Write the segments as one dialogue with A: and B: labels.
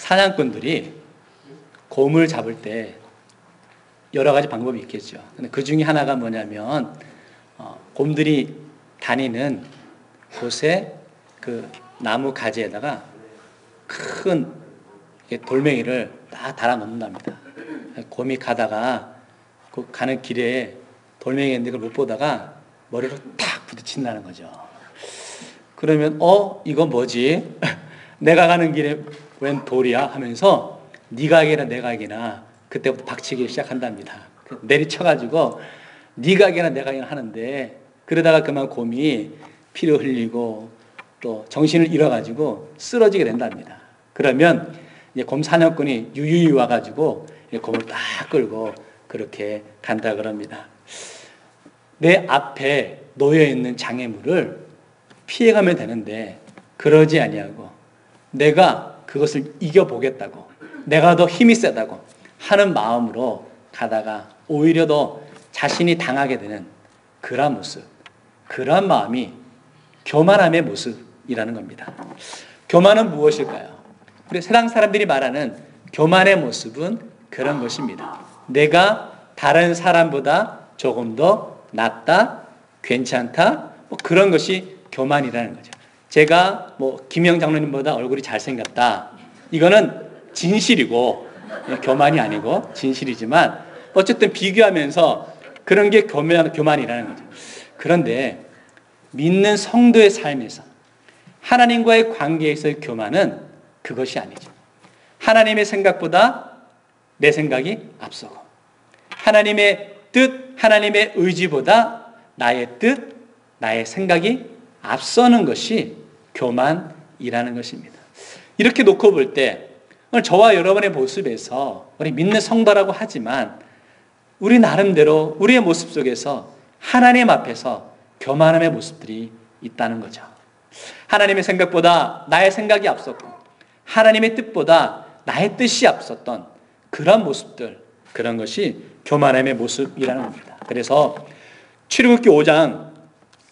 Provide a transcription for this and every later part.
A: 사냥꾼들이 곰을 잡을 때 여러 가지 방법이 있겠죠. 근데 그 중에 하나가 뭐냐면 곰들이 다니는 곳에 그 나무 가지에다가 큰 돌멩이를 딱 달아 놓는답니다. 곰이 가다가 그 가는 길에 돌멩이가 있는데 그걸 못 보다가 머리로 탁 부딪힌다는 거죠. 그러면 이거 뭐지? 내가 가는 길에 웬 돌이야? 하면서 네가 하기나 내가 하기나 그때부터 박치기 시작한답니다. 내리쳐가지고 네가 하기나 내가 하기나 하는데 그러다가 그만 곰이 피를 흘리고 또 정신을 잃어가지고 쓰러지게 된답니다. 그러면 이제 곰 사냥꾼이 유유히 와가지고 곰을 딱 끌고 그렇게 간다 그럽니다. 내 앞에 놓여있는 장애물을 피해가면 되는데 그러지 아니하고 내가 그것을 이겨보겠다고 내가 더 힘이 세다고 하는 마음으로 가다가 오히려 더 자신이 당하게 되는 그러한 모습, 그러한 마음이 교만함의 모습이라는 겁니다. 교만은 무엇일까요? 우리 세상 사람들이 말하는 교만의 모습은 그런 것입니다. 내가 다른 사람보다 조금 더 낫다, 괜찮다, 그런 것이 교만이라는 거죠. 제가 김영 장로님보다 얼굴이 잘생겼다. 이거는 진실이고 교만이 아니고 진실이지만 어쨌든 비교하면서 그런 게 교만이라는 거죠. 그런데 믿는 성도의 삶에서 하나님과의 관계에서의 교만은 그것이 아니죠. 하나님의 생각보다 내 생각이 앞서고 하나님의 뜻, 하나님의 의지보다 나의 뜻, 나의 생각이 앞서는 것이 교만이라는 것입니다. 이렇게 놓고 볼 때 오늘 저와 여러분의 모습에서 우리 믿는 성도라고 하지만 우리 나름대로 우리의 모습 속에서 하나님 앞에서 교만함의 모습들이 있다는 거죠. 하나님의 생각보다 나의 생각이 앞섰고 하나님의 뜻보다 나의 뜻이 앞섰던 그런 모습들, 그런 것이 교만함의 모습이라는 겁니다. 그래서 출애굽기 5장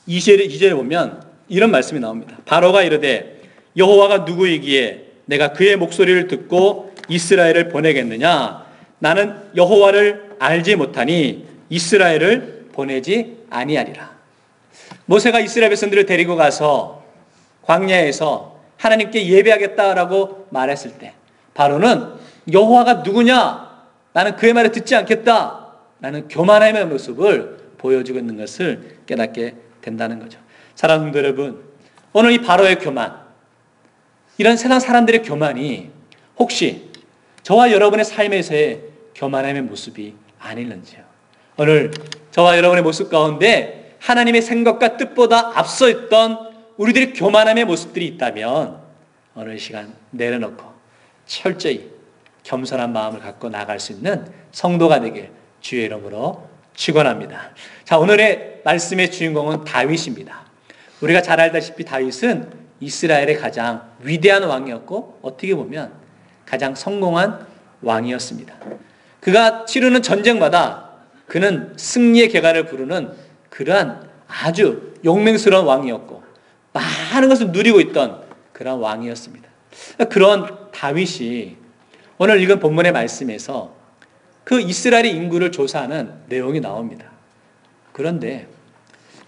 A: 2절에 보면 이런 말씀이 나옵니다. 바로가 이르되 여호와가 누구이기에 내가 그의 목소리를 듣고 이스라엘을 보내겠느냐? 나는 여호와를 알지 못하니 이스라엘을 보내지 아니하리라. 모세가 이스라엘 백성들을 데리고 가서 광야에서 하나님께 예배하겠다라고 말했을 때 바로는 여호와가 누구냐? 나는 그의 말을 듣지 않겠다. 라는 교만함의 모습을 보여주고 있는 것을 깨닫게 된다는 거죠. 사랑하는 성도 여러분, 오늘 이 바로의 교만, 이런 세상 사람들의 교만이 혹시 저와 여러분의 삶에서의 교만함의 모습이 아닐는지요. 오늘 저와 여러분의 모습 가운데 하나님의 생각과 뜻보다 앞서 있던 우리들의 교만함의 모습들이 있다면 오늘 시간 내려놓고 철저히 겸손한 마음을 갖고 나아갈 수 있는 성도가 되길 주의 이름으로 축원합니다. 자, 오늘의 말씀의 주인공은 다윗입니다. 우리가 잘 알다시피 다윗은 이스라엘의 가장 위대한 왕이었고 어떻게 보면 가장 성공한 왕이었습니다. 그가 치르는 전쟁마다 그는 승리의 계가를 부르는 그러한 아주 용맹스러운 왕이었고 많은 것을 누리고 있던 그런 왕이었습니다. 그런 다윗이 오늘 읽은 본문의 말씀에서 그 이스라엘의 인구를 조사하는 내용이 나옵니다. 그런데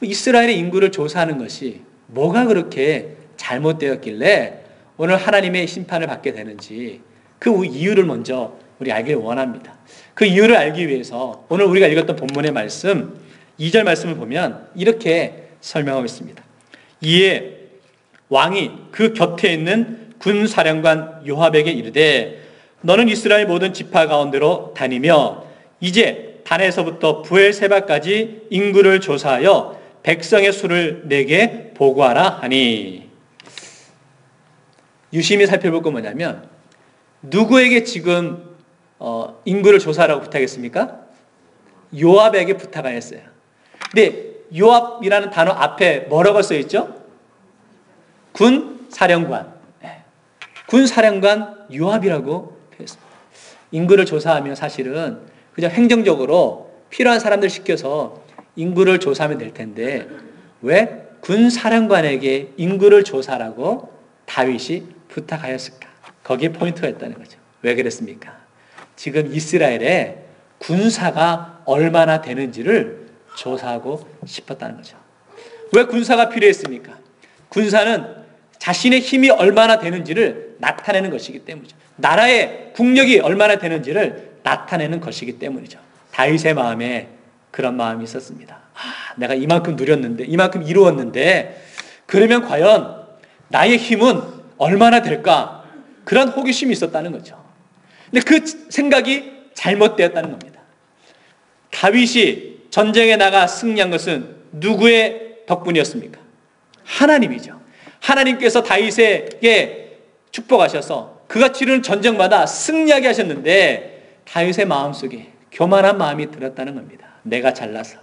A: 이스라엘의 인구를 조사하는 것이 뭐가 그렇게 잘못되었길래 오늘 하나님의 심판을 받게 되는지 그 이유를 먼저 우리 알길 원합니다. 그 이유를 알기 위해서 오늘 우리가 읽었던 본문의 말씀 2절 말씀을 보면 이렇게 설명하고 있습니다. 이에 왕이 그 곁에 있는 군사령관 요압에게 이르되 너는 이스라엘 모든 지파 가운데로 다니며 이제 단에서부터 브엘세바까지 인구를 조사하여 백성의 수를 내게 보고하라 하니. 유심히 살펴볼 건 뭐냐면 누구에게 지금 인구를 조사하라고 부탁했습니까? 요압에게 부탁하였어요. 근데 요압이라는 단어 앞에 뭐라고 써있죠? 군사령관. 군사령관 요압이라고 표현했습니다. 인구를 조사하면 사실은 그냥 행정적으로 필요한 사람들 시켜서 인구를 조사하면 될 텐데 왜 군사령관에게 인구를 조사하라고 다윗이 부탁하였을까? 거기에 포인트가 있다는 거죠. 왜 그랬습니까? 지금 이스라엘의 군사가 얼마나 되는지를 조사하고 싶었다는 거죠. 왜 군사가 필요했습니까? 군사는 자신의 힘이 얼마나 되는지를 나타내는 것이기 때문이죠. 나라의 국력이 얼마나 되는지를 나타내는 것이기 때문이죠. 다윗의 마음에 그런 마음이 있었습니다. 내가 이만큼 누렸는데, 이만큼 이루었는데, 그러면 과연 나의 힘은 얼마나 될까? 그런 호기심이 있었다는 거죠. 근데 그 생각이 잘못되었다는 겁니다. 다윗이 전쟁에 나가 승리한 것은 누구의 덕분이었습니까? 하나님이죠. 하나님께서 다윗에게 축복하셔서 그가 치르는 전쟁마다 승리하게 하셨는데 다윗의 마음속에 교만한 마음이 들었다는 겁니다. 내가 잘나서,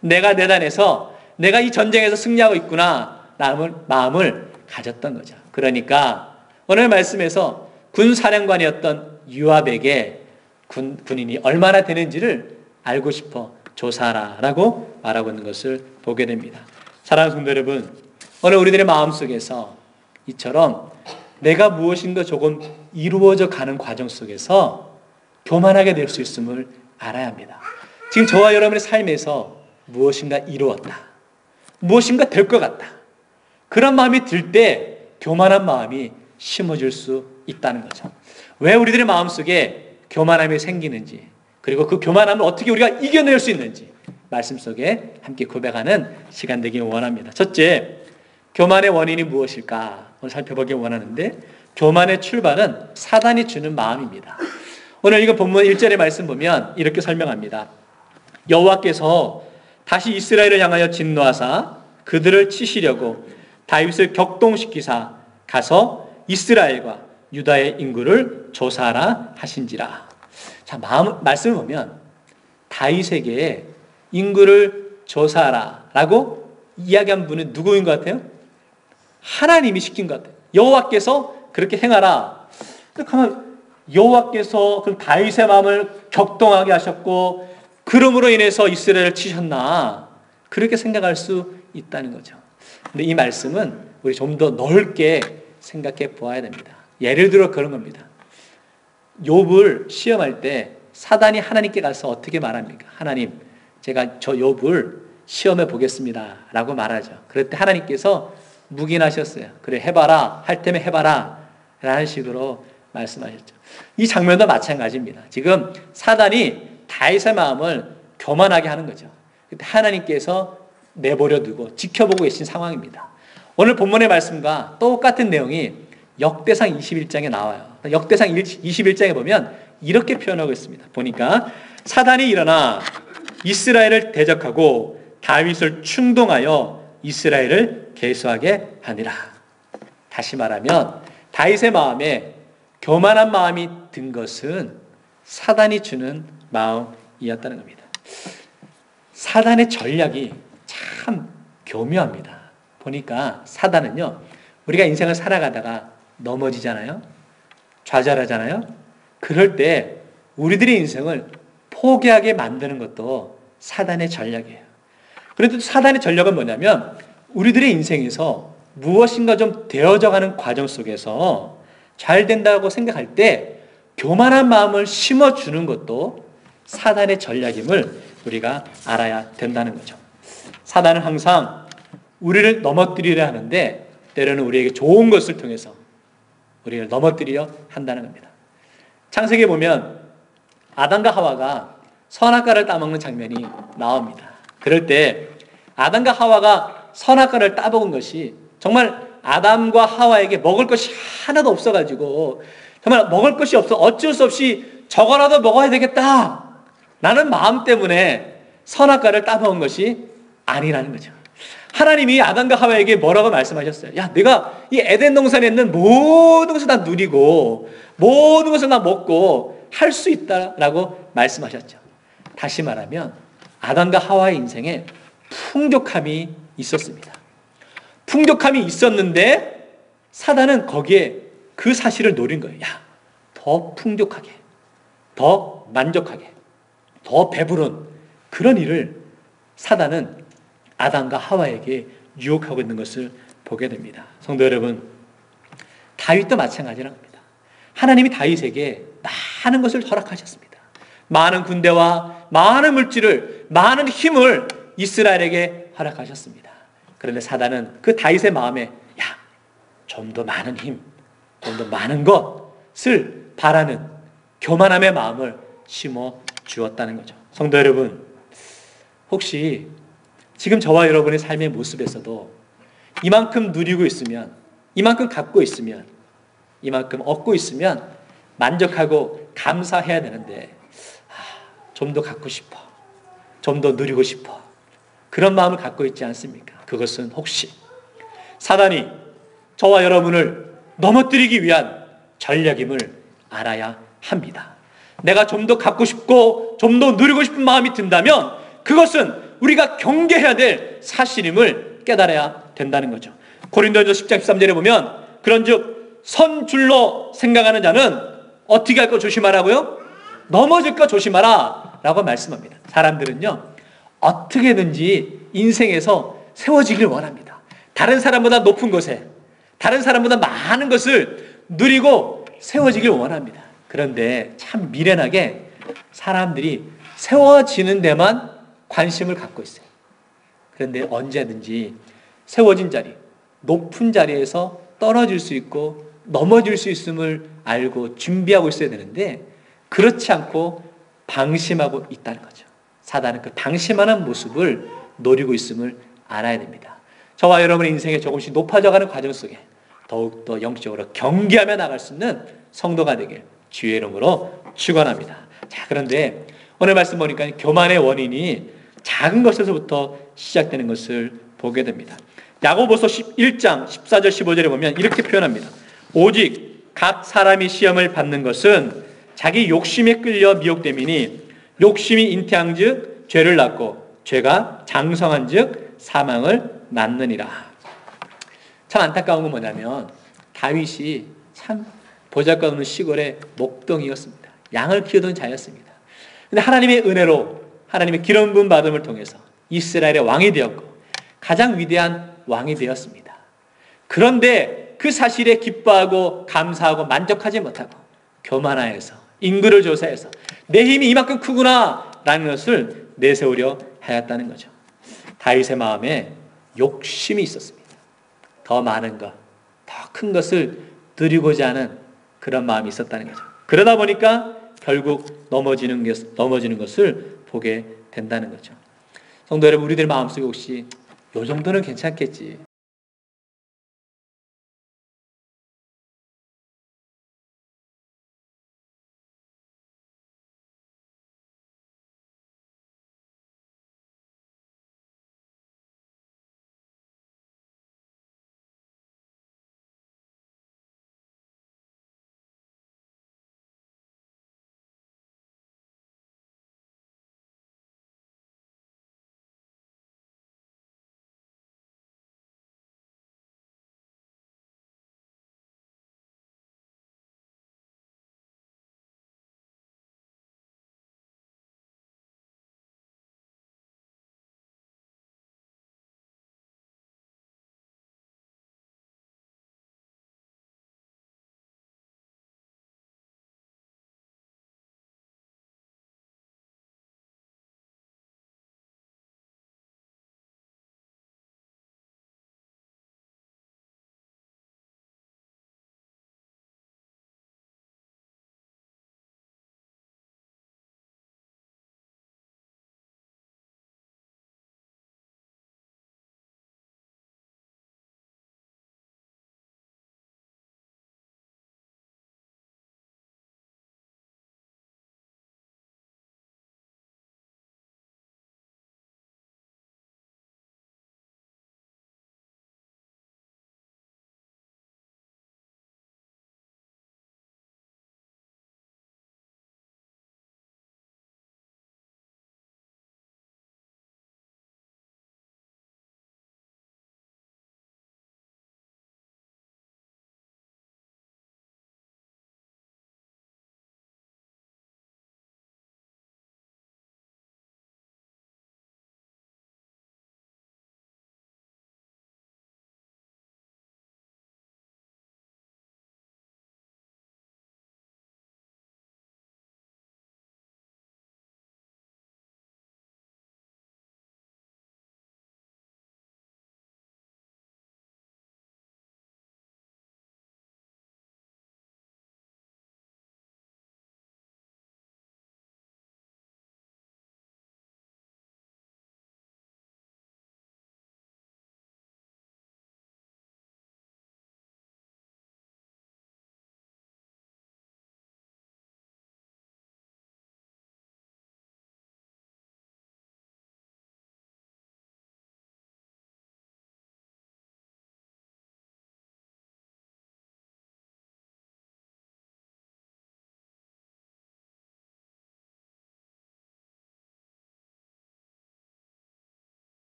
A: 내가 대단해서 내가 이 전쟁에서 승리하고 있구나 라는 마음을 가졌던 거죠. 그러니까 오늘 말씀에서 군사령관이었던 요압에게 군인이 얼마나 되는지를 알고 싶어 조사하라라고 말하고 있는 것을 보게 됩니다. 사랑하는 성도 여러분, 오늘 우리들의 마음속에서 이처럼 내가 무엇인가 조금 이루어져 가는 과정 속에서 교만하게 될 수 있음을 알아야 합니다. 지금 저와 여러분의 삶에서 무엇인가 이루었다, 무엇인가 될 것 같다, 그런 마음이 들 때 교만한 마음이 심어질 수 있다는 거죠. 왜 우리들의 마음속에 교만함이 생기는지, 그리고 그 교만함을 어떻게 우리가 이겨낼 수 있는지 말씀 속에 함께 고백하는 시간 되길 원합니다. 첫째, 교만의 원인이 무엇일까 오늘 살펴보기 원하는데, 교만의 출발은 사단이 주는 마음입니다. 오늘 이거 본문 1절의 말씀 보면 이렇게 설명합니다. 여호와께서 다시 이스라엘을 향하여 진노하사 그들을 치시려고 다윗을 격동시키사 가서 이스라엘과 유다의 인구를 조사하라 하신지라. 자, 말씀을 보면 다윗에게 인구를 조사하라 라고 이야기한 분은 누구인 것 같아요? 하나님이 시킨 것 같아요. 여호와께서 그렇게 행하라. 그러면 여호와께서 그럼 다윗의 마음을 격동하게 하셨고 그러므로 인해서 이스라엘을 치셨나, 그렇게 생각할 수 있다는 거죠. 근데 이 말씀은 우리 좀 더 넓게 생각해 보아야 됩니다. 예를 들어 그런 겁니다. 욥을 시험할 때 사단이 하나님께 가서 어떻게 말합니까? 하나님, 제가 저 욥을 시험해 보겠습니다 라고 말하죠. 그럴 때 하나님께서 묵인하셨어요. 그래, 해봐라, 할 때면 해봐라 라는 식으로 말씀하셨죠. 이 장면도 마찬가지입니다. 지금 사단이 다윗의 마음을 교만하게 하는 거죠. 그때 하나님께서 내버려 두고 지켜보고 계신 상황입니다. 오늘 본문의 말씀과 똑같은 내용이 역대상 21장에 나와요. 역대상 21장에 보면 이렇게 표현하고 있습니다. 보니까 사단이 일어나 이스라엘을 대적하고 다윗을 충동하여 이스라엘을 계수하게 하니라. 다시 말하면 다윗의 마음에 교만한 마음이 든 것은 사단이 주는 마음이었다는 겁니다. 사단의 전략이 참 교묘합니다. 보니까 사단은요, 우리가 인생을 살아가다가 넘어지잖아요, 좌절하잖아요. 그럴 때 우리들의 인생을 포기하게 만드는 것도 사단의 전략이에요. 그런데 사단의 전략은 뭐냐면 우리들의 인생에서 무엇인가 좀 되어져가는 과정 속에서 잘 된다고 생각할 때 교만한 마음을 심어주는 것도 사단의 전략임을 우리가 알아야 된다는 거죠. 사단은 항상 우리를 넘어뜨리려 하는데 때로는 우리에게 좋은 것을 통해서 우리를 넘어뜨리려 한다는 겁니다. 창세기에 보면 아담과 하와가 선악과를 따먹는 장면이 나옵니다. 그럴 때 아담과 하와가 선악과를 따먹은 것이 정말 아담과 하와에게 먹을 것이 하나도 없어가지고 정말 먹을 것이 없어 어쩔 수 없이 저거라도 먹어야 되겠다 라는 마음 때문에 선악과를 따먹은 것이 아니라는 거죠. 하나님이 아담과 하와에게 뭐라고 말씀하셨어요? 야, 내가 이 에덴 동산에 있는 모든 것을 다 누리고 모든 것을 다 먹고 할 수 있다라고 말씀하셨죠. 다시 말하면 아담과 하와의 인생에 풍족함이 있었습니다. 풍족함이 있었는데 사단은 거기에 그 사실을 노린 거예요. 야, 더 풍족하게, 더 만족하게, 더 배부른 그런 일을 사단은 아담과 하와에게 유혹하고 있는 것을 보게 됩니다. 성도 여러분, 다윗도 마찬가지라는 겁니다. 하나님이 다윗에게 많은 것을 허락하셨습니다. 많은 군대와 많은 물질을, 많은 힘을 이스라엘에게 허락하셨습니다. 그런데 사단은 그 다윗의 마음에 좀 더 많은 힘, 좀 더 많은 것을 바라는 교만함의 마음을 심어 주었다는 거죠. 성도 여러분, 혹시 지금 저와 여러분의 삶의 모습에서도 이만큼 누리고 있으면, 이만큼 갖고 있으면, 이만큼 얻고 있으면 만족하고 감사해야 되는데 좀 더 갖고 싶어, 좀 더 누리고 싶어, 그런 마음을 갖고 있지 않습니까? 그것은 혹시 사단이 저와 여러분을 넘어뜨리기 위한 전략임을 알아야 합니다. 내가 좀 더 갖고 싶고 좀 더 누리고 싶은 마음이 든다면 그것은 우리가 경계해야 될 사실임을 깨달아야 된다는 거죠. 고린도전서 10장 13절에 보면 그런즉 선 줄로 생각하는 자는 어떻게 할 거 조심하라고요? 넘어질 거 조심하라 라고 말씀합니다. 사람들은요, 어떻게든지 인생에서 세워지길 원합니다. 다른 사람보다 높은 곳에, 다른 사람보다 많은 것을 누리고 세워지길 원합니다. 그런데 참 미련하게 사람들이 세워지는 데만 관심을 갖고 있어요. 그런데 언제든지 세워진 자리, 높은 자리에서 떨어질 수 있고 넘어질 수 있음을 알고 준비하고 있어야 되는데 그렇지 않고 방심하고 있다는 거죠. 사단은 그 방심하는 모습을 노리고 있음을 알아야 됩니다. 저와 여러분의 인생에 조금씩 높아져가는 과정 속에 더욱더 영적으로 경계하며 나갈 수 있는 성도가 되길 주의 이름으로 축원합니다. 자, 그런데 오늘 말씀 보니까 교만의 원인이 작은 것에서부터 시작되는 것을 보게 됩니다. 야고보서 1장 14절 15절에 보면 이렇게 표현합니다. 오직 각 사람이 시험을 받는 것은 자기 욕심에 끌려 미혹됨이니 욕심이 잉태한즉 죄를 낳고 죄가 장성한즉 사망을 낳느니라. 참 안타까운 건 뭐냐면 다윗이 참 보잘것없는 시골의 목동이었습니다. 양을 키우던 자였습니다. 그런데 하나님의 은혜로 하나님의 기름 부음 받음을 통해서 이스라엘의 왕이 되었고 가장 위대한 왕이 되었습니다. 그런데 그 사실에 기뻐하고 감사하고 만족하지 못하고 교만하여서 인구를 조사해서 내 힘이 이만큼 크구나 라는 것을 내세우려 하였다는 거죠. 다윗의 마음에 욕심이 있었습니다. 더 많은 것, 더 큰 것을 누리고자 하는 그런 마음이 있었다는 거죠. 그러다 보니까 결국 넘어지는 것을 보게 된다는 거죠. 성도 여러분, 우리들 마음속에 혹시 요 정도는 괜찮겠지,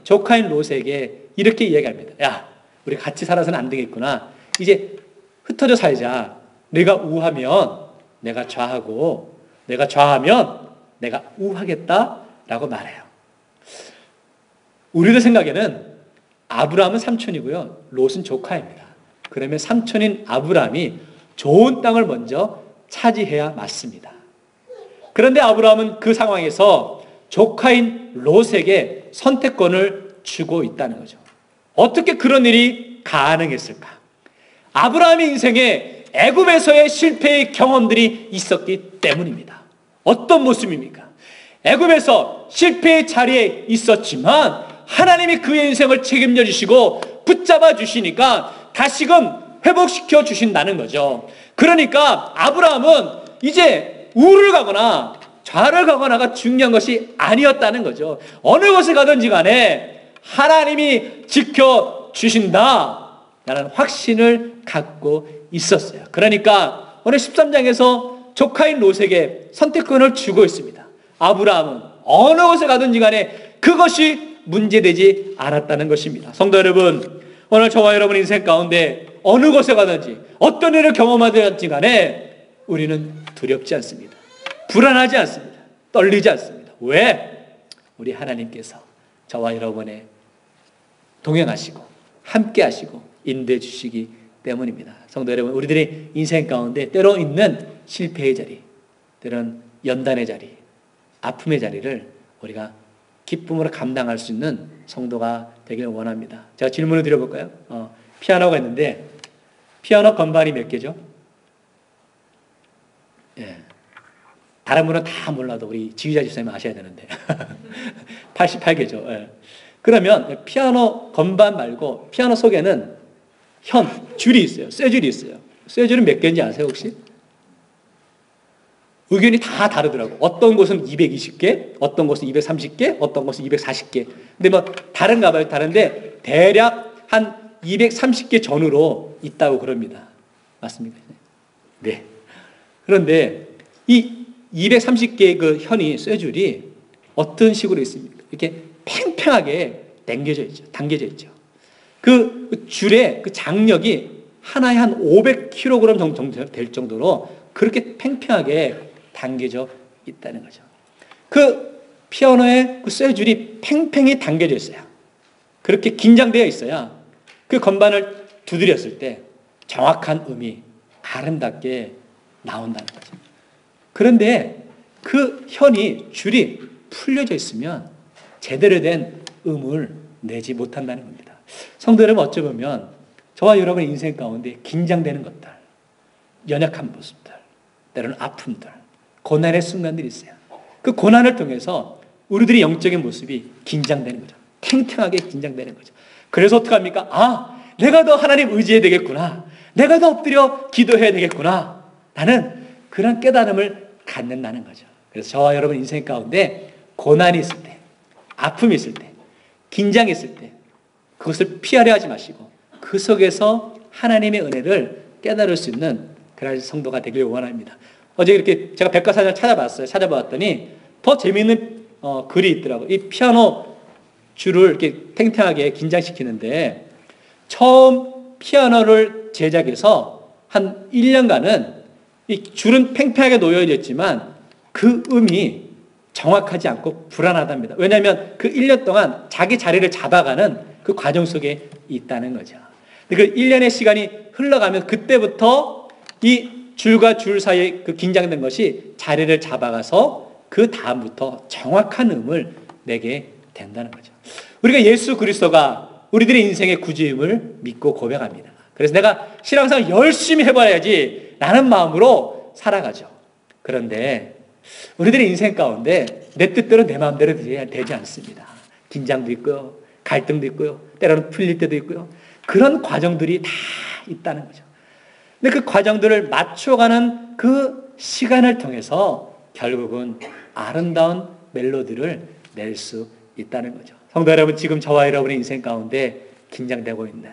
A: 조카인 롯에게 이렇게 이야기합니다. 야, 우리 같이 살아서는 안 되겠구나. 이제 흩어져 살자. 내가 우하면 내가 좌하고 내가 좌하면 내가 우하겠다라고 말해요. 우리들 생각에는 아브라함은 삼촌이고요. 롯은 조카입니다. 그러면 삼촌인 아브라함이 좋은 땅을 먼저 차지해야 맞습니다. 그런데 아브라함은 그 상황에서 조카인 롯에게 선택권을 주고 있다는 거죠. 어떻게 그런 일이 가능했을까? 아브라함의 인생에 애굽에서의 실패의 경험들이 있었기 때문입니다. 어떤 모습입니까? 애굽에서 실패의 자리에 있었지만 하나님이 그의 인생을 책임져 주시고 붙잡아 주시니까 다시금 회복시켜 주신다는 거죠. 그러니까 아브라함은 이제 우를 가거나 좌를 가거나가 중요한 것이 아니었다는 거죠. 어느 곳에 가든지 간에 하나님이 지켜주신다 라는 확신을 갖고 있었어요. 그러니까 오늘 13장에서 조카인 롯에게 선택권을 주고 있습니다. 아브라함은 어느 곳에 가든지 간에 그것이 문제되지 않았다는 것입니다. 성도 여러분, 오늘 저와 여러분 인생 가운데 어느 곳에 가든지 어떤 일을 경험하든지 간에 우리는 두렵지 않습니다. 불안하지 않습니다. 떨리지 않습니다. 왜? 우리 하나님께서 저와 여러분의 동행하시고 함께 하시고 인도해 주시기 때문입니다. 성도 여러분, 우리들의 인생 가운데 때로 있는 실패의 자리, 때로는 연단의 자리, 아픔의 자리를 우리가 기쁨으로 감당할 수 있는 성도가 되길 원합니다. 제가 질문을 드려볼까요? 피아노가 있는데 피아노 건반이 몇 개죠? 예. 다른 분은 다 몰라도 우리 지휘자 집사님 아셔야 되는데 88개죠. 예. 그러면 피아노 건반 말고 피아노 속에는 줄이 있어요. 쇠줄이 있어요. 쇠줄은 몇 개인지 아세요 혹시? 의견이 다 다르더라고. 어떤 곳은 220개, 어떤 곳은 230개, 어떤 곳은 240개. 근데 뭐 다른가 봐요. 다른데 대략 한 230개 전후로 있다고 그럽니다. 맞습니까? 네. 그런데 이 230개의 그 쇠줄이 어떤 식으로 있습니까? 이렇게 팽팽하게 당겨져 있죠. 그 줄의 그 장력이 하나에 한 500kg 정도 될 정도로 그렇게 팽팽하게 당겨져 있다는 거죠. 그 피아노의 그 쇠줄이 팽팽히 당겨져 있어요. 그렇게 긴장되어 있어야 그 건반을 두드렸을 때 정확한 음이 아름답게 나온다는 거죠. 그런데 그 줄이 풀려져 있으면 제대로 된 음을 내지 못한다는 겁니다. 성도 여러분, 어찌 보면 저와 여러분의 인생 가운데 긴장되는 것들, 연약한 모습들, 때로는 아픔들, 고난의 순간들이 있어요. 그 고난을 통해서 우리들의 영적인 모습이 긴장되는 거죠. 탱탱하게 긴장되는 거죠. 그래서 어떡합니까? 내가 더 하나님 의지해야 되겠구나. 내가 더 엎드려 기도해야 되겠구나. 나는 그런 깨달음을 갖는다는 거죠. 그래서 저와 여러분 인생 가운데 고난이 있을 때, 아픔이 있을 때, 긴장이 있을 때 그것을 피하려 하지 마시고 그 속에서 하나님의 은혜를 깨달을 수 있는 그런 성도가 되길 원합니다. 어제 이렇게 제가 백과사전을 찾아봤더니 더 재미있는 글이 있더라고요. 이 피아노 줄을 이렇게 탱탱하게 긴장시키는데 처음 피아노를 제작해서 한 1년간은 이 줄은 팽팽하게 놓여져 있지만 그 음이 정확하지 않고 불안하답니다. 왜냐하면 그 1년 동안 자기 자리를 잡아가는 그 과정 속에 있다는 거죠. 그 1년의 시간이 흘러가면 그때부터 이 줄과 줄 사이에 그 긴장된 것이 자리를 잡아가서 그 다음부터 정확한 음을 내게 된다는 거죠. 우리가 예수 그리스도가 우리들의 인생의 구주임을 믿고 고백합니다. 그래서 내가 신앙생활 열심히 해봐야지 라는 마음으로 살아가죠. 그런데 우리들의 인생 가운데 내 뜻대로 내 마음대로 되지 않습니다. 긴장도 있고요. 갈등도 있고요. 때로는 풀릴 때도 있고요. 그런 과정들이 다 있다는 거죠. 근데 그 과정들을 맞춰가는 그 시간을 통해서 결국은 아름다운 멜로디를 낼 수 있다는 거죠. 성도 여러분, 지금 저와 여러분의 인생 가운데 긴장되고 있는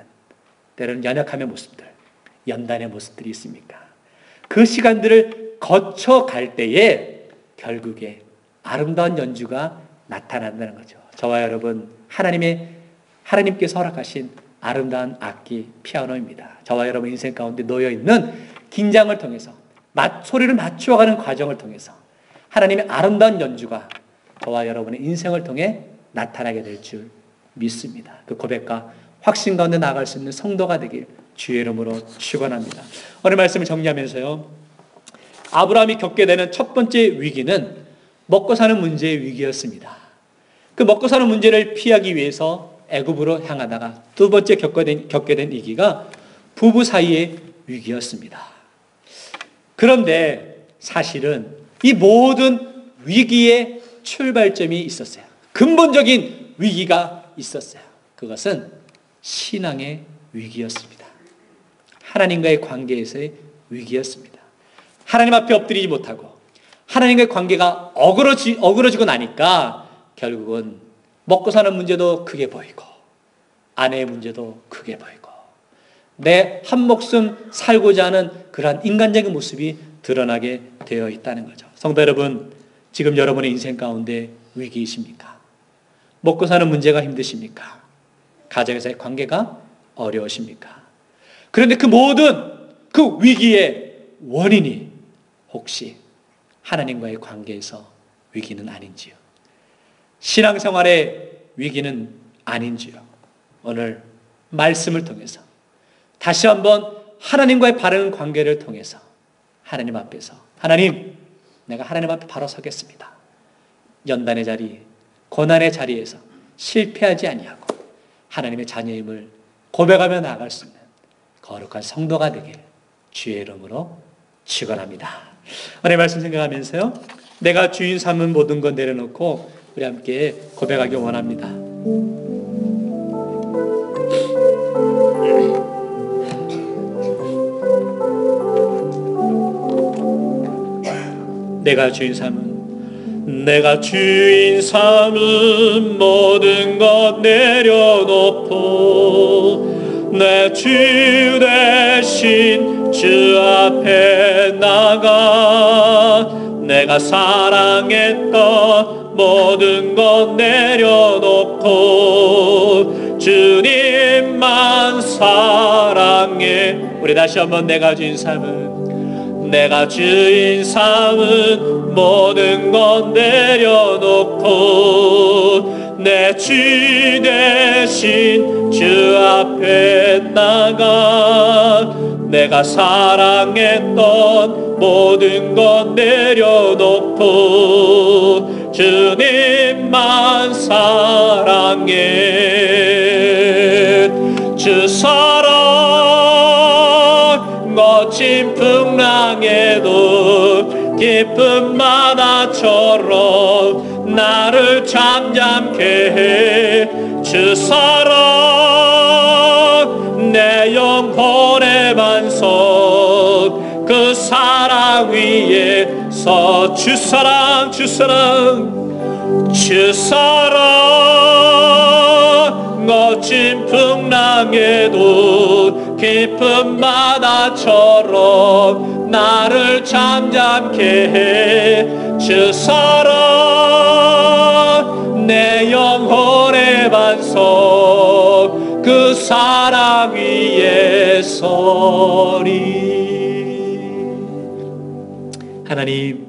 A: 때로는 연약함의 모습들, 연단의 모습들이 있습니까? 그 시간들을 거쳐갈 때에 결국에 아름다운 연주가 나타난다는 거죠. 저와 여러분 하나님께서 허락하신 아름다운 악기 피아노입니다. 저와 여러분 인생 가운데 놓여 있는 긴장을 통해서 소리를 맞추어가는 과정을 통해서 하나님의 아름다운 연주가 저와 여러분의 인생을 통해 나타나게 될 줄 믿습니다. 그 고백과 확신 가운데 나아갈 수 있는 성도가 되길 주의 이름으로 축원합니다. 오늘 말씀을 정리하면서요, 아브라함이 겪게 되는 첫 번째 위기는 먹고 사는 문제의 위기였습니다. 그 먹고 사는 문제를 피하기 위해서 애굽으로 향하다가 두 번째 겪게 된 위기가 부부 사이의 위기였습니다. 그런데 사실은 이 모든 위기의 출발점이 있었어요. 근본적인 위기가 있었어요. 그것은 신앙의 위기였습니다. 하나님과의 관계에서의 위기였습니다. 하나님 앞에 엎드리지 못하고 하나님과의 관계가 어그러지고 나니까 결국은 먹고 사는 문제도 크게 보이고 아내의 문제도 크게 보이고 내 한 목숨 살고자 하는 그러한 인간적인 모습이 드러나게 되어 있다는 거죠. 성도 여러분, 지금 여러분의 인생 가운데 위기이십니까? 먹고 사는 문제가 힘드십니까? 가정에서의 관계가 어려우십니까? 그런데 그 모든 그 위기의 원인이 혹시 하나님과의 관계에서 위기는 아닌지요? 신앙생활의 위기는 아닌지요? 오늘 말씀을 통해서 다시 한번 하나님과의 바른 관계를 통해서 하나님 앞에서 하나님, 내가 하나님 앞에 바로 서겠습니다. 연단의 자리, 고난의 자리에서 실패하지 아니하고 하나님의 자녀임을 고백하며 나아갈 수 있는 거룩한 성도가 되길 주의 이름으로 축원합니다. 오늘 말씀 생각하면서요, 내가 주인 삼은 모든 것 내려놓고 우리 함께 고백하기 원합니다. 내가 주인 삼은 모든 것 내려놓고 내 주 대신 주 앞에 나가 내가 사랑했던 모든 것 내려놓고 주님만 사랑해. 우리 다시 한번 내가 주인 삼은 모든 것 내려놓고 내 주 대신 주 앞에 나가 내가 사랑했던 모든 것 내려놓고 주님만 사랑해. 주 사랑 거친 풍랑에도 깊은 바다처럼 나를 잠잠케 해. 주 사랑 내 영혼의 반석 그 사랑 위에서 주 사랑 거친 풍랑에도 깊은 바다처럼 나를 잠잠케 해. 주 사랑 내 영혼의 반석 그 사랑 위에 서리. 하나님,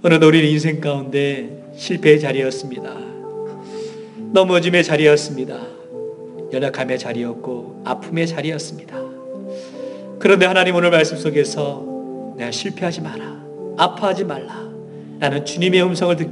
A: 오늘도 우리는 인생 가운데 실패의 자리였습니다. 넘어짐의 자리였습니다. 연약함의 자리였고 아픔의 자리였습니다. 그런데 하나님, 오늘 말씀 속에서 내가 실패하지 마라, 아파하지 말라, 나는 주님의 음성을 듣기